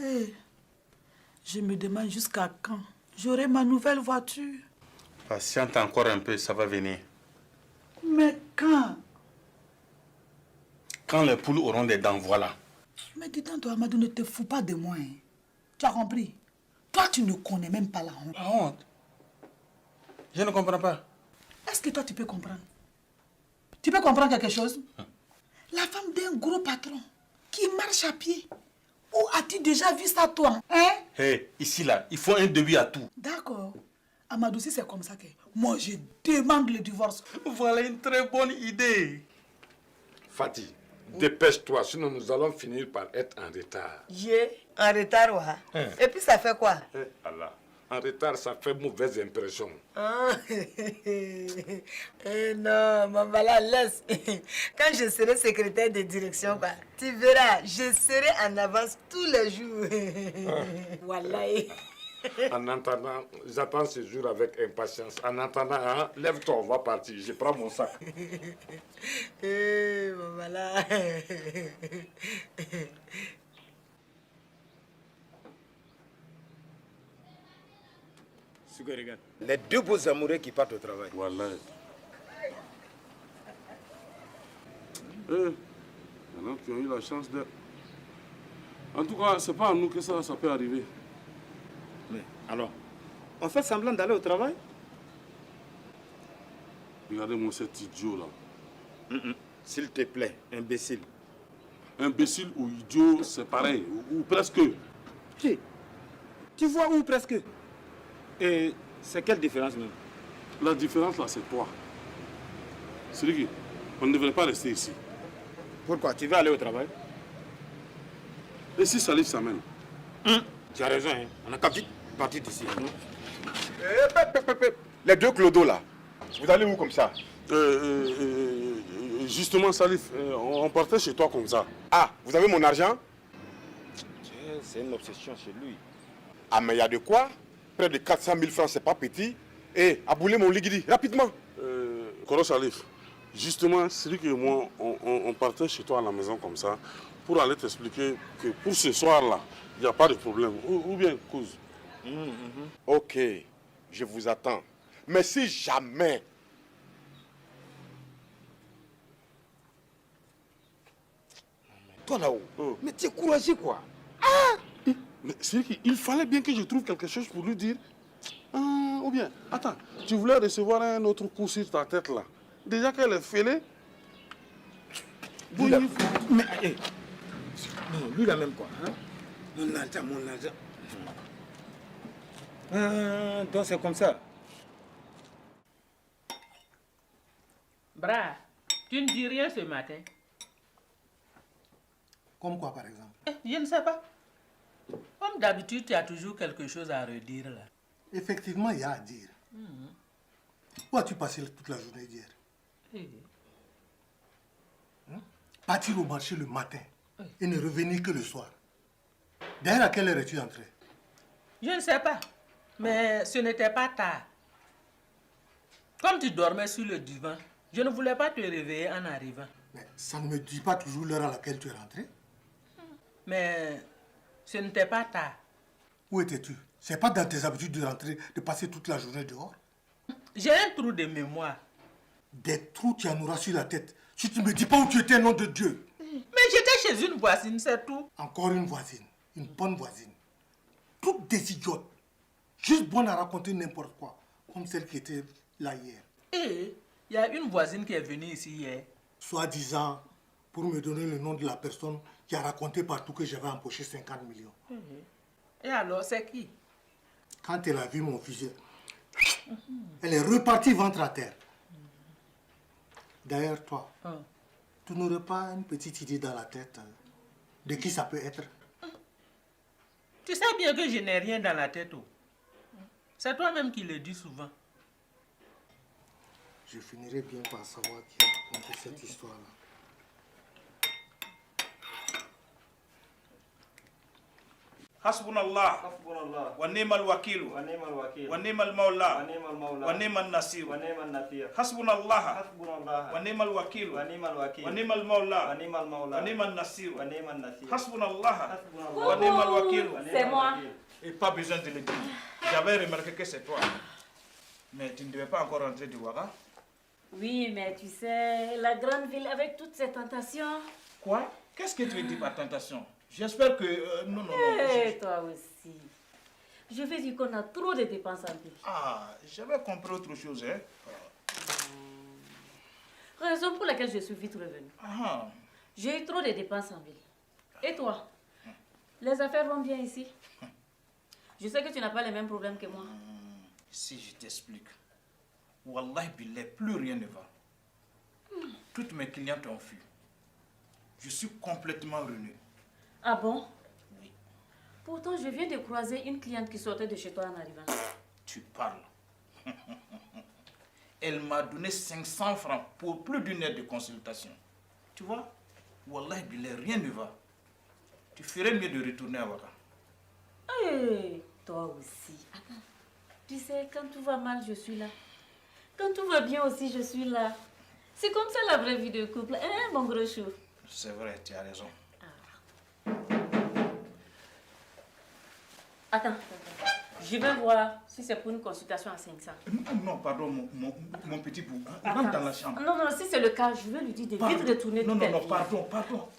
Hey, je me demande jusqu'à quand j'aurai ma nouvelle voiture. Patiente encore un peu, ça va venir. Mais quand? Quand les poules auront des dents, voilà. Mais dis donc, toi, Amadou, ne te fous pas de moi. Hein. Tu as compris? Toi, tu ne connais même pas la honte. La honte? Je ne comprends pas. Est-ce que toi, tu peux comprendre? Tu peux comprendre quelque chose? La femme d'un gros patron qui marche à pied. Où as-tu déjà vu ça, toi? Hein? Hé, ici, là, il faut un début à tout. D'accord. Amadou, si c'est comme ça que moi, je demande le divorce. Voilà une très bonne idée. Fatih, dépêche-toi, sinon nous allons finir par être en retard. En retard, ouais. Et puis ça fait quoi? Allah. En retard, ça fait mauvaise impression. Ah, non, mon voilà, laisse. Quand je serai secrétaire de direction, quoi, tu verras, je serai en avance tous les jours. Voilà. En attendant, j'attends ce jour avec impatience. En attendant, hein, lève-toi, on va partir. Je prends mon sac. Mon voilà. Les deux beaux amoureux qui partent au travail. Voilà. Il y en a qui ont eu la chance de... En tout cas, c'est pas à nous que ça peut arriver. Mais alors, on fait semblant d'aller au travail? Regardez-moi cet idiot-là. S'il te plaît, imbécile. Imbécile ou idiot, c'est pareil, ou presque. Tu vois où presque? Et c'est quelle différence même? La différence là, c'est toi. C'est qui on ne devrait pas rester ici. Pourquoi? Tu veux aller au travail? Et si Salif s'amène? Tu as raison, hein. On n'a qu'à vite partir d'ici. Les deux clodos là, vous allez où comme ça? Justement, Salif, on partait chez toi comme ça. Ah, vous avez mon argent? C'est une obsession chez lui. Ah, mais il y a de quoi? Près de 400 000 francs, c'est pas petit. Eh, aboulez mon ligidi, rapidement. Koro Salif, justement, Srik et moi, on partait chez toi à la maison comme ça pour aller t'expliquer que pour ce soir-là, il n'y a pas de problème. Ou bien, cause. Ok, je vous attends. Mais si jamais... Toi là-haut, mais tu es courageux quoi. Mais Srik, il fallait bien que je trouve quelque chose pour lui dire. Ou bien, attends, tu voulais recevoir un autre coup sur ta tête là. Déjà qu'elle est fêlée. Lui là, mais, non, lui là même quoi. Hein? Mon argent, mon argent. Donc c'est comme ça. Bra, tu ne dis rien ce matin. Comme quoi par exemple? Je ne sais pas. Comme d'habitude, tu as toujours quelque chose à redire là. Effectivement, il y a à dire. Où as-tu passé toute la journée d'hier? Partir au marché le matin et ne revenir que le soir. D'ailleurs, à quelle heure es-tu entré? Je ne sais pas. Mais ce n'était pas tard. Comme tu dormais sur le divan, je ne voulais pas te réveiller en arrivant. Mais ça ne me dit pas toujours l'heure à laquelle tu es rentré. Mais ce n'était pas tard. Où étais-tu? C'est pas dans tes habitudes de rentrer, de passer toute la journée dehors? J'ai un trou de mémoire. Des trous, tu en auras sur la tête. Si tu ne me dis pas où tu étais, nom de Dieu. Mais j'étais chez une voisine, c'est tout. Encore une voisine. Une bonne voisine. Toutes des idiotes. Juste bonne à raconter n'importe quoi. Comme celle qui était là hier. Il y a une voisine qui est venue ici hier. Soi-disant, pour me donner le nom de la personne qui a raconté partout que j'avais empoché 50 millions. Et alors, c'est qui? Quand elle a vu mon fusil, elle est repartie ventre à terre. D'ailleurs, toi, tu n'aurais pas une petite idée dans la tête de qui ça peut être? Tu sais bien que je n'ai rien dans la tête. C'est toi-même qui le dis souvent. Je finirai bien par savoir qui a raconté cette histoire-là. Hasbunallah. Hasbunallah. Wa ni'mal wakil. Wa ni'mal wakil. Wa ni'mal mawla. Wa ni'mal mawla. Wa ni'mal nasir. Wa ni'mal nasir. Hasbunallah. Hasbunallah. Wa ni'mal wakil. Wa ni'mal wakil. Wa ni'mal mawla. Wa ni'mal mawla. Wa ni'mal nasir. Wa ni'mal nasir. Hasbunallah. Hasbunallah. Wa ni'mal wakil. C'est moi. Et pas besoin de le dire. J'avais remarqué que c'est toi. Mais tu ne devais pas encore rentrer du Ouaga. Oui, mais tu sais, la grande ville avec toutes ses tentations. Quoi? Qu'est-ce que tu veux dire par tentation? J'espère que... non. Et toi aussi. Je veux dire qu'on a trop de dépenses en ville. Ah, j'avais compris autre chose, hein. Raison pour laquelle je suis vite revenue. Ah. J'ai eu trop de dépenses en ville. Et toi? Les affaires vont bien ici? Je sais que tu n'as pas les mêmes problèmes que moi. Si je t'explique, Wallah billah, plus rien ne va. Toutes mes clientes ont fui. Je suis complètement ruiné. Ah bon? Oui. Pourtant, je viens de croiser une cliente qui sortait de chez toi en arrivant. Tu parles. Elle m'a donné 500 francs pour plus d'une heure de consultation. Tu vois? Wallah billah, rien ne va. Tu ferais mieux de retourner à Ouaga. Hey, toi aussi. Attends. Tu sais, quand tout va mal, je suis là. Quand tout va bien aussi, je suis là. C'est comme ça la vraie vie de couple, hein, mon gros chou? C'est vrai, tu as raison. Attends. Je vais voir si c'est pour une consultation à 500. Non, pardon, mon petit bout. Rentre dans la chambre. Non, si c'est le cas, je vais lui dire de vite retourner tout Non, pardon.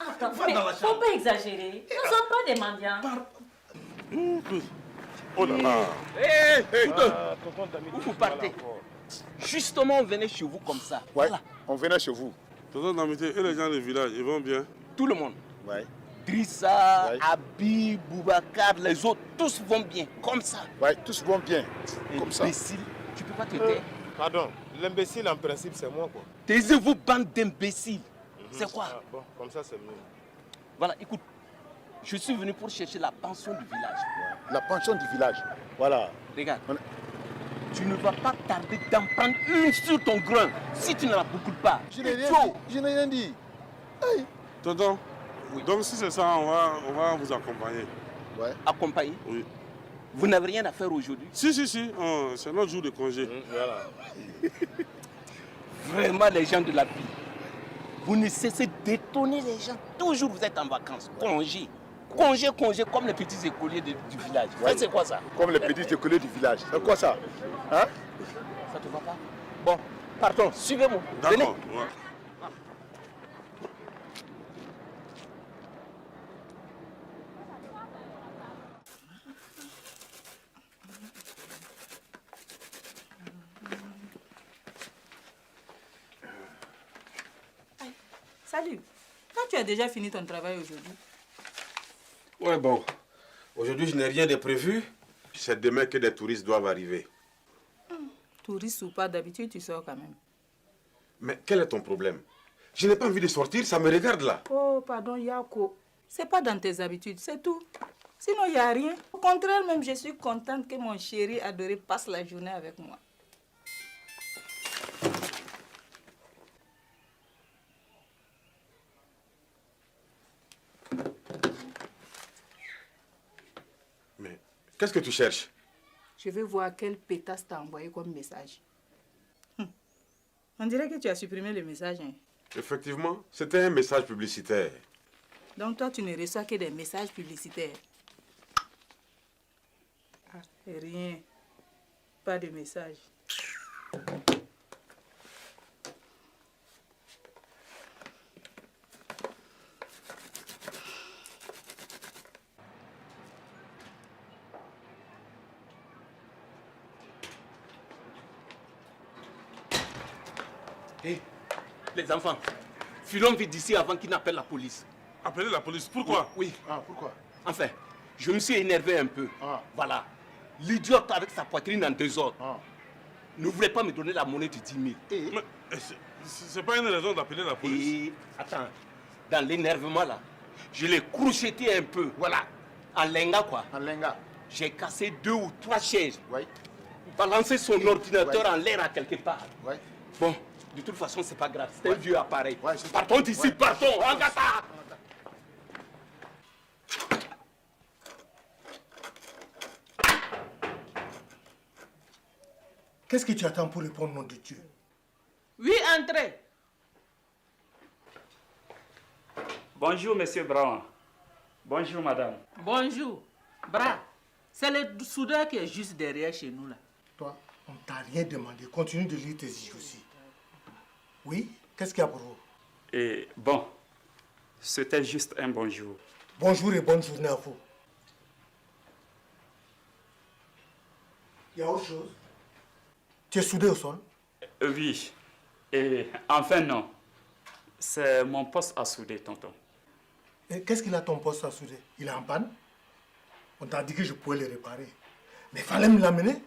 Attends, Va mais dans la faut chambre. pas exagérer. Nous ne sommes pas des mendiants. Oh là là. Où vous partez? Justement, on venait chez vous comme ça. Ouais, Voilà. on venait chez vous. Tonton Damité, et les gens du village, ils vont bien? Tout le monde. Ouais. Drissa, Ouais. Abi, Boubacar, les autres, tous vont bien, comme ça. Ouais, tous vont bien. Comme ça. Imbécile, tu peux pas te taire. Pardon, l'imbécile en principe c'est moi quoi. Taisez-vous, bande d'imbéciles. C'est quoi? Ah, bon, comme ça c'est mieux. Voilà, écoute, je suis venu pour chercher la pension du village. La pension du village. Voilà. Regarde, tu ne vas pas tarder d'en prendre une sur ton grain si tu ne la boucles pas. Je n'ai rien dit. Je n'ai rien dit. Hey. Tonton, donc si c'est ça, on va vous accompagner. Ouais. Accompagner? Oui. Vous n'avez rien à faire aujourd'hui? Si, c'est notre jour de congé. Voilà. Vraiment, les gens de la ville, vous ne cessez d'étonner les gens. Toujours vous êtes en vacances, congé, comme les petits écoliers du village. Ouais. C'est quoi ça? Comme les petits écoliers du village. C'est quoi ça? Hein? Ça te va pas? Bon, pardon, suivez-moi. Venez. D'accord. Ouais. Salut. Quand tu as déjà fini ton travail aujourd'hui? Ouais, bon. Aujourd'hui, je n'ai rien de prévu. C'est demain que des touristes doivent arriver. Touriste ou pas, d'habitude, tu sors quand même. Mais quel est ton problème? Je n'ai pas envie de sortir, ça me regarde là. Oh, pardon, Yako. C'est pas dans tes habitudes, c'est tout. Sinon, il n'y a rien. Au contraire, même, je suis contente que mon chéri adoré passe la journée avec moi. Mais qu'est-ce que tu cherches? Je vais voir quel pétasse t'a envoyé comme message. On dirait que tu as supprimé le message. Hein. Effectivement, c'était un message publicitaire. Donc toi, tu ne reçois que des messages publicitaires. Ah, rien. Pas de message. Hé, les enfants, filons vite d'ici avant qu'il n'appelle la police. Appeler la police, pourquoi? Oui. Ah, pourquoi? Enfin, je me suis énervé un peu. Ah. Voilà. L'idiote avec sa poitrine en désordre Ah. ne voulait pas me donner la monnaie de 10 000. Mais c'est pas une raison d'appeler la police. Et attends, dans l'énervement là, je l'ai crocheté un peu. Voilà. En lenga quoi. En lenga. J'ai cassé 2 ou 3 chaises. Oui. Balancé son ordinateur en l'air à quelque part. Oui. Bon, de toute façon, c'est pas grave. C'est un vieux appareil. Ouais, partons d'ici, partons. Regarde ça. Qu'est-ce que tu attends pour répondre, nom de Dieu? Oui, entrez. Bonjour, monsieur Brown. Bonjour, madame. Bonjour. Bra, c'est le soudeur qui est juste derrière chez nous, là. Toi, on ne t'a rien demandé. Continue de lire tes aussi. Oui? Qu'est-ce qu'il y a pour vous? Et bon, c'était juste un bonjour. Bonjour et bonne journée à vous. Il y a autre chose? Tu es soudé au sol? Oui. Et enfin, non. C'est mon poste à souder, tonton. Et qu'est-ce qu'il a ton poste à souder? Il est en panne? On t'a dit que je pouvais le réparer. Mais il fallait me l'amener?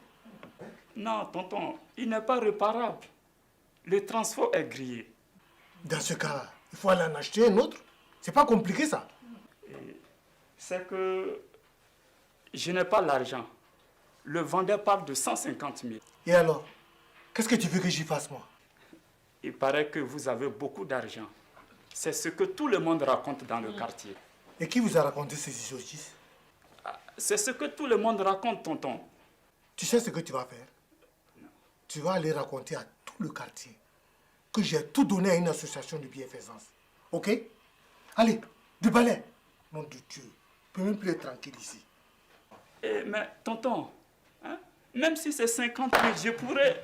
Non, tonton, il n'est pas réparable. Le transport est grillé. Dans ce cas-là, il faut aller en acheter un autre. C'est pas compliqué, ça. C'est que je n'ai pas l'argent. Le vendeur parle de 150 000. Et alors? Qu'est-ce que tu veux que j'y fasse, moi? Il paraît que vous avez beaucoup d'argent. C'est ce que tout le monde raconte dans le quartier. Et qui vous a raconté ces idioties? C'est ce que tout le monde raconte, tonton. Tu sais ce que tu vas faire? Tu vas aller raconter à tout le quartier que j'ai tout donné à une association de bienfaisance. Ok? Allez, du balai. Nom de Dieu, je ne peux même plus être tranquille ici. Mais tonton, hein, même si c'est 50 000, je pourrais...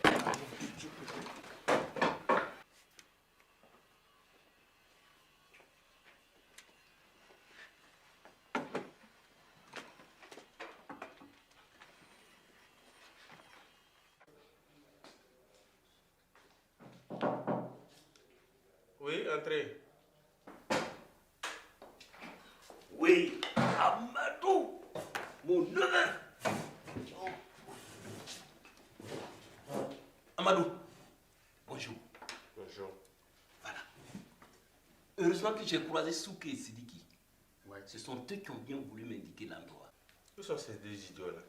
Oui, entrez. Oui, Amadou, mon neveu. Amadou, bonjour. Bonjour. Voilà. Heureusement que j'ai croisé Souké et Sidiki. Ouais. Ce sont eux qui ont bien voulu m'indiquer l'endroit. Où sont ces deux idiots-là?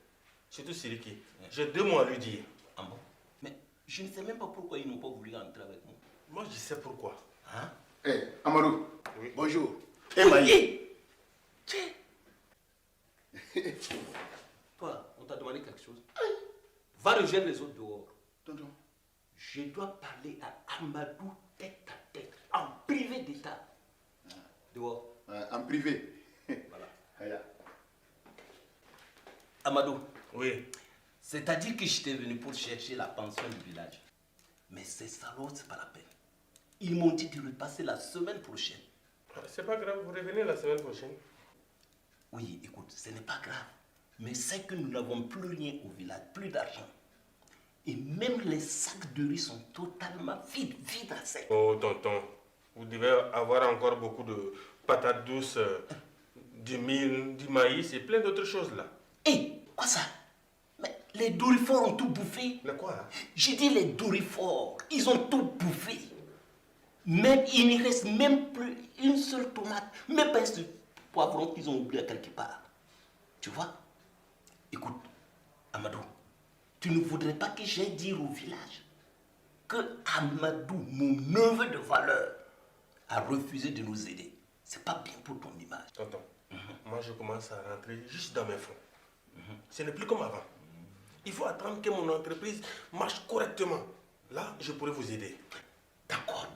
Surtout Sidiki. Ouais. J'ai 2 mots à lui dire. Ah bon? Mais je ne sais même pas pourquoi ils n'ont pas voulu rentrer avec moi. Moi, je sais pourquoi. Hein? Eh, Amadou. Oui. Bonjour. Eh, Maï. Tiens. Toi, on t'a demandé quelque chose? Va rejoindre les autres dehors. Tonton. Je dois parler à Amadou tête à tête, en privé d'état. Dehors. En privé. Voilà. Amadou. Oui. C'est-à-dire que j'étais venu pour chercher la pension du village. Mais ces salauds, c'est pas la peine. Ils m'ont dit de repasser la semaine prochaine. C'est pas grave, vous revenez la semaine prochaine. Oui, écoute, ce n'est pas grave. Mais c'est que nous n'avons plus rien au village, plus d'argent. Et même les sacs de riz sont totalement vides à sec. Oh, tonton, vous devez avoir encore beaucoup de patates douces, du mil, du maïs et plein d'autres choses là. Hé, quoi ça? Mais les dorifores ont tout bouffé. Mais quoi là? J'ai dit les dorifores, ils ont tout bouffé. Même, il n'y reste même plus une seule tomate, même pas un seul poivron qu'ils ont oublié quelque part. Tu vois? Écoute, Amadou, tu ne voudrais pas que j'aille dire au village que Amadou, mon neveu de valeur, a refusé de nous aider. C'est pas bien pour ton image. Tonton, moi je commence à rentrer juste dans mes fonds. Ce n'est plus comme avant. Il faut attendre que mon entreprise marche correctement. Là, je pourrais vous aider. D'accord.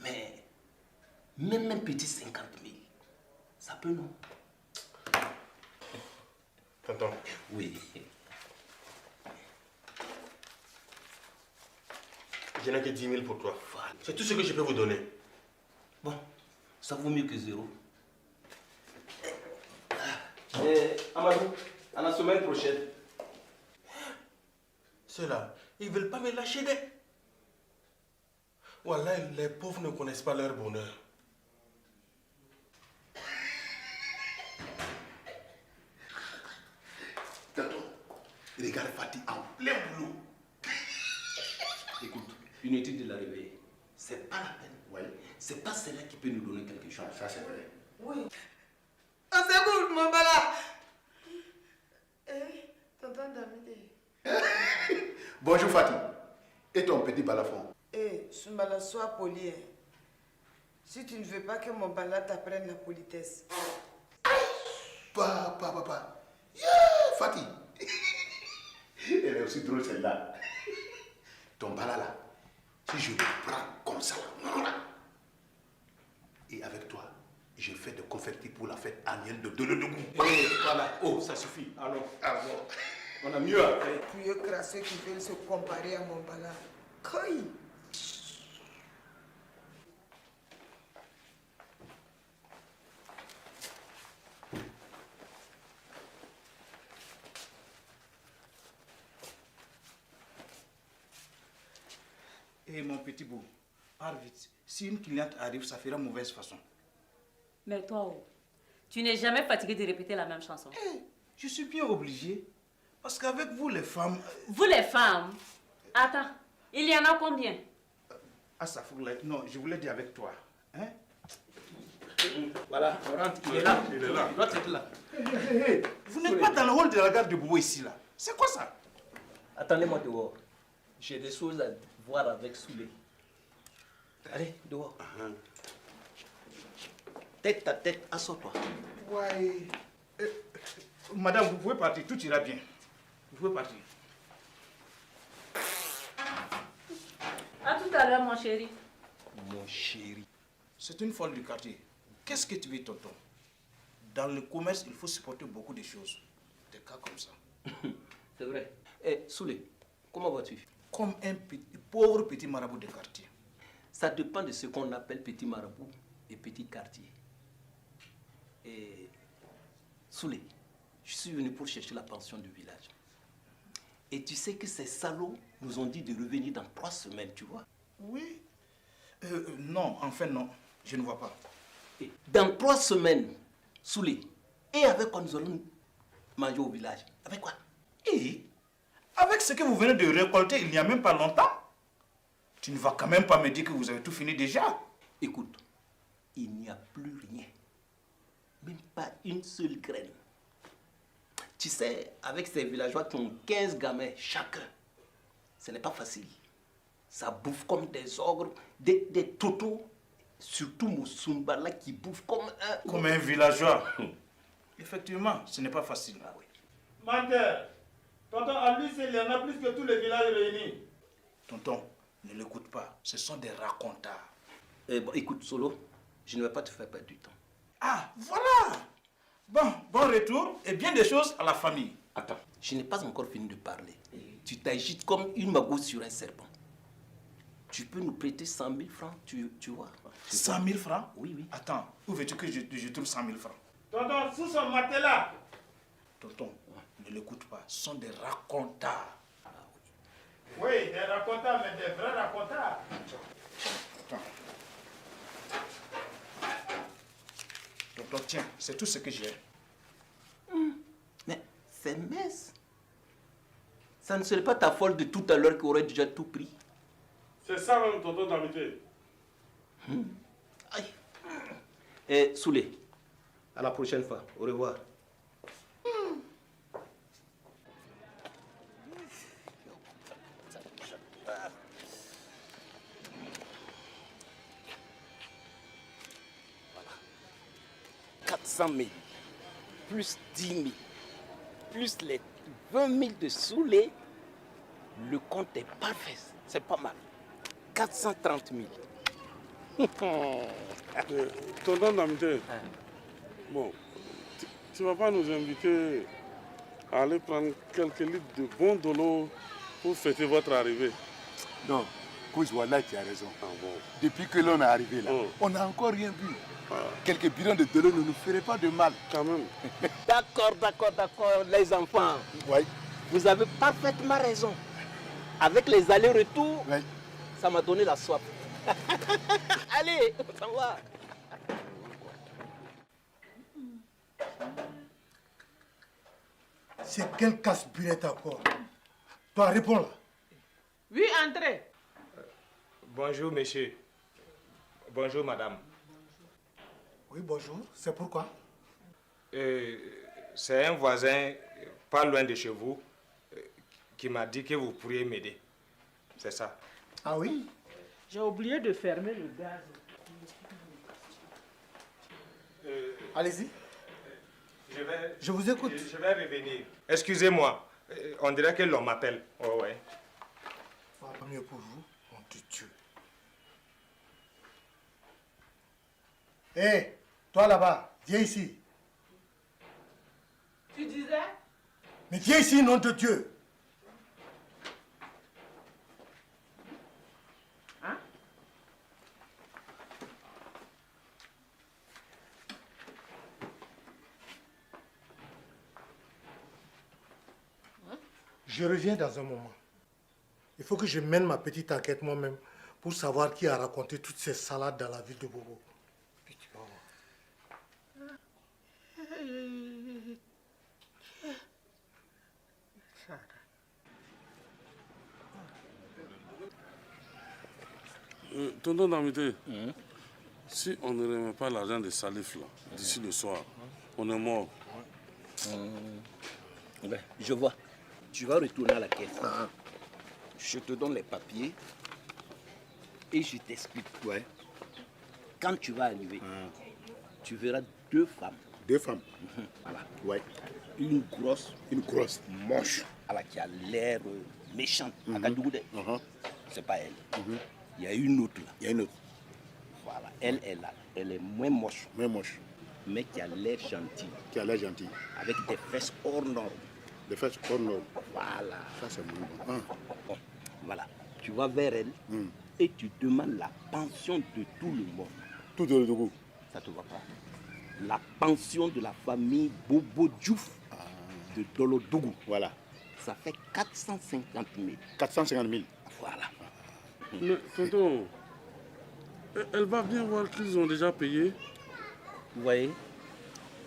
Mais même un petit 50 000, ça peut non? Tonton. Oui. Je n'ai que 10 000 pour toi. C'est tout ce que je peux vous donner. Bon, ça vaut mieux que 0. Amadou, à la semaine prochaine. Ceux-là, ils ne veulent pas me lâcher des... Voilà, les pauvres ne connaissent pas leur bonheur. Tonton, regarde Fatih en plein boulot. Écoute, une étude de la réveiller, c'est pas la peine. Ouais. C'est pas celle-là qui peut nous donner quelque chose. Ça, c'est vrai. Oui. On s'écoute, mon bala. Tonton Damide. Bonjour Fatih. Et ton petit balafon? Sumbala, sois poli. Si tu ne veux pas que mon bala t'apprenne la politesse. Papa. Yeah, Fatih. Elle est aussi drôle celle-là. Ton bala là, si je le prends comme ça, et avec toi, je fais des confettis pour la fête annuelle de Delodogou. Et voilà, oh, ça suffit. Allons, on a mieux à faire. Puis crasseux qui veulent se comparer à mon bala. Quoi? Et mon petit beau, pars vite. Si une cliente arrive, ça fera mauvaise façon. Mais toi, tu n'es jamais fatigué de répéter la même chanson. Je suis bien obligé. Parce qu'avec vous, les femmes... Vous, les femmes? Attends, il y en a combien? Ah, ça fout là. Non, je voulais dire avec toi. Hein? Voilà, on rentre. Il est là. Il est là. Il doit être là. Vous n'êtes pas dans le hall de la gare de Bobo ici, là. C'est quoi ça? Attendez-moi dehors. J'ai des choses à voir avec Soulé. Allez, dehors. Tête à tête, assois-toi. Ouais. Madame, vous pouvez partir, tout ira bien. Vous pouvez partir. À tout à l'heure, mon chéri. Mon chéri. C'est une folle du quartier. Qu'est-ce que tu veux, tonton? Dans le commerce, il faut supporter beaucoup de choses. Des cas comme ça. C'est vrai. Eh, Soulé, comment vas-tu? Comme un pauvre petit marabout de quartier. Ça dépend de ce qu'on appelle petit marabout et petit quartier. Et Soulé, je suis venu pour chercher la pension du village. Et tu sais que ces salauds nous ont dit de revenir dans 3 semaines, tu vois? Oui. Non, enfin non. Je ne vois pas. Et dans 3 semaines, Soulé, et avec quoi nous allons manger au village? Avec quoi? Et avec ce que vous venez de récolter il n'y a même pas longtemps, tu ne vas quand même pas me dire que vous avez tout fini déjà. Écoute, il n'y a plus rien. Même pas une seule graine. Tu sais, avec ces villageois qui ont 15 gamins chacun, ce n'est pas facile. Ça bouffe comme des ogres, des totos, surtout Moussumba là qui bouffe comme un... Comme un villageois. Effectivement, ce n'est pas facile. Ah oui. Menteur, tonton, à lui, il y en a plus que tous les villages réunis. Tonton, ne l'écoute pas. Ce sont des racontars. Bon, écoute, Solo, je ne vais pas te faire perdre du temps. Ah, voilà. Bon retour et bien des choses à la famille. Attends, je n'ai pas encore fini de parler. Tu t'agites comme une magoutte sur un serpent. Tu peux nous prêter 100 000 francs, tu vois. 100 000 francs? Oui, oui. Attends, où veux-tu que je trouve 100 000 francs? Tonton, sous son matelas. Tonton, ne l'écoute pas. Ce sont des racontars. Oui, des racontars, mais des vrais racontars. Attends. Tonton, tiens, c'est tout ce que j'ai. Mais c'est mince. Ça ne serait pas ta folle de tout à l'heure qui aurait déjà tout pris. C'est ça même, tonton Damité. Aïe. Et Soulé, à la prochaine fois. Au revoir. Voilà. 400 000, plus 10 000, plus les 20 000 de Soulé, le compte est parfait. C'est pas mal. 430 000. Tonton Damité, bon, tu vas pas nous inviter à aller prendre quelques litres de bon dolo pour fêter votre arrivée? Non, Kouzouala, tu as raison. Depuis que l'on est arrivé là, on n'a encore rien bu. Quelques bidons de dolo ne nous feraient pas de mal. Quand même. D'accord, les enfants. Oui. Vous avez parfaitement raison. Avec les allers-retours, ça m'a donné la soif. Allez, on s'en va. C'est quel casse-burette encore? Toi, réponds là. Oui, entrez. Bonjour, monsieur. Bonjour, madame. Oui, bonjour. C'est pourquoi? C'est un voisin pas loin de chez vous qui m'a dit que vous pourriez m'aider. C'est ça. Ah oui? J'ai oublié de fermer le gaz. Allez-y. Je vous écoute. Je vais revenir. Excusez-moi. On dirait que l'on m'appelle. Oh, ouais. Pas mieux pour vous, mon Dieu. Hé, toi là-bas, viens ici. Tu disais? Mais viens ici, nom de Dieu. Hein? Je reviens dans un moment. Il faut que je mène ma petite enquête moi-même pour savoir qui a raconté toutes ces salades dans la ville de Bobo. Puis tu vas voir. Tonton Damité, si on ne remet pas l'argent de Salif là, d'ici le soir, on est mort. Ben, je vois. Tu vas retourner à la caisse. Je te donne les papiers et je t'explique. Ouais. Quand tu vas arriver, tu verras 2 femmes. 2 femmes. Voilà. Ouais. Une grosse moche. Voilà, qui a l'air méchante. C'est pas elle. Il y a une autre là. Il y a une autre. Voilà. Elle est là. Elle est moins moche. Moins moche. Mais qui a l'air gentille. Qui a l'air gentille. Avec des fesses hors normes. Des fesses hors normes. Voilà. Ça, c'est bon. Bon, voilà. Tu vas vers elle et tu demandes la pension de tout le monde. Tout le monde. Ça te va pas. La pension de la famille Bobo Diouf de Dolodougou. Voilà. Ça fait 450 000. 450 000. Voilà. Mais tonton, elle va bien voir qu'ils ont déjà payé. Vous voyez,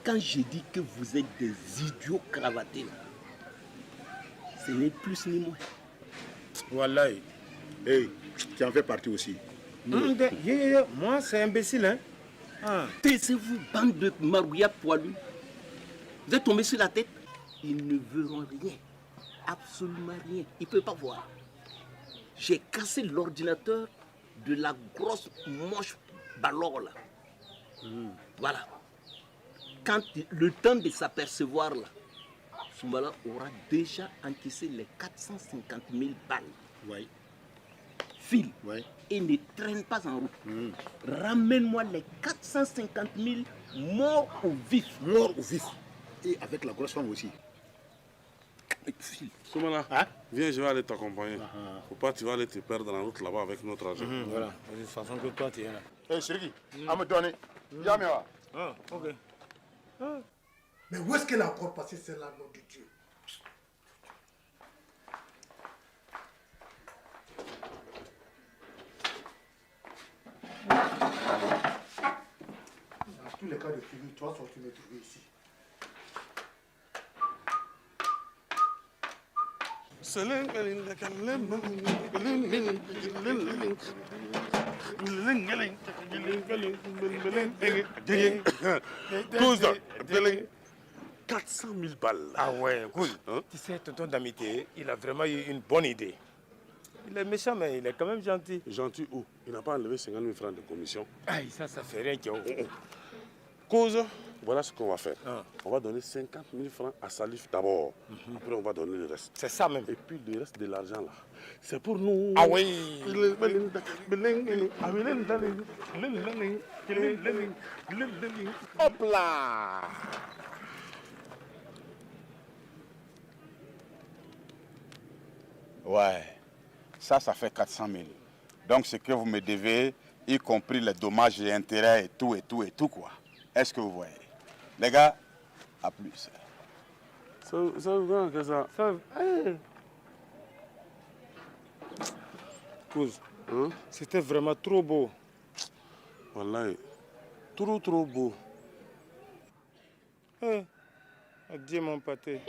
quand je dis que vous êtes des idiots cravatés, ce n'est plus ni moins. Voilà. Hey, tu en fais partie aussi. Moi, c'est imbécile, hein? Taisez-vous, bande de marouillards poilus. Vous êtes tombés sur la tête. Ils ne verront rien. Absolument rien. Ils ne peuvent pas voir. J'ai cassé l'ordinateur de la grosse moche balor là. Voilà. Quand le temps de s'apercevoir là, Soumbala aura déjà encaissé les 450 000 balles. Oui. File. Oui. Et ne traîne pas en route. Ramène-moi les 450 000 morts au vif. Morts au vif. Et avec la grosse femme aussi. Soumala, viens, je vais aller t'accompagner. Faut pas, tu vas aller te perdre dans la route là-bas avec notre argent. Voilà, de toute façon que toi tu es là. Hé, Siriki, à me donner. Viens, mais ok. Mais où est-ce qu'elle a encore passé celle-là, nom de Dieu? Dans tous les cas de figure, toi, tu me trouver ici. Cause 400 000 balles. Ah ouais, cool. Tu sais, tonton Damité, il a vraiment eu une bonne idée. Il est méchant, mais il est quand même gentil. Gentil où? Il n'a pas enlevé 50 000 francs de commission. Aïe, ça fait rien, Tio. Cause, voilà ce qu'on va faire. On va donner 50 000 francs à Salif d'abord. Après, on va donner le reste. C'est ça même. Et puis le reste de l'argent là, c'est pour nous. Ah oui. Hop là. Ouais, ça fait 400 000. Donc ce que vous me devez, y compris les dommages et intérêts et tout quoi. Est-ce que vous voyez? Les gars, à plus. Ça veut que ça. Cause, c'était vraiment trop beau. Wallahi, trop beau. Adieu mon pâté.